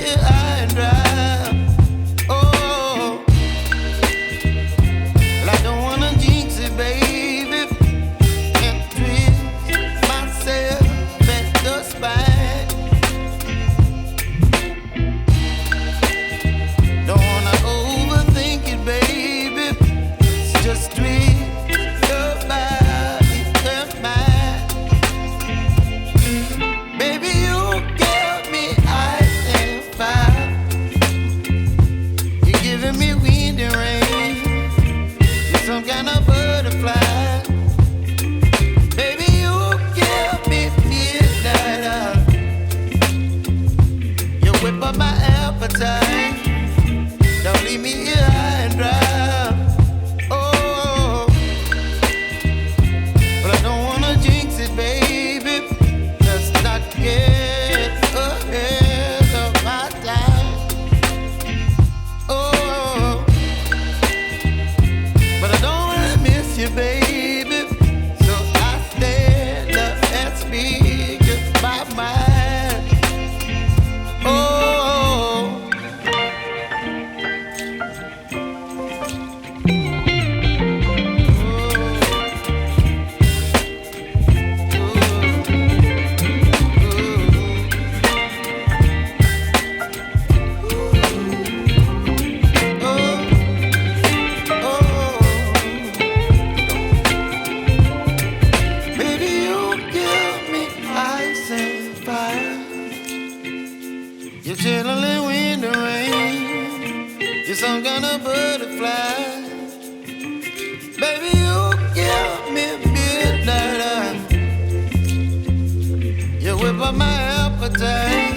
here high and dry. Oh, well, I don't wanna jinx it, baby, and twist myself at the spine. Don't wanna overthink it, baby. It's just twist your body and mine. Baby, you give me ice and fire. You're giving me wind and rain. You're some kind of butterfly. Baby, you give me midnight. You whip up my appetite. Don't leave me here high and dry. Oh, but I don't wanna jinx it, baby. Let's not get ahead of my time. Oh, but I don't wanna miss you, baby. So I stand up and speak my mind. Oh. Baby, you give me ice and fire. You're chilling wind and rain. You're some kind of butterfly. Baby, you give me midnight. You whip up my appetite.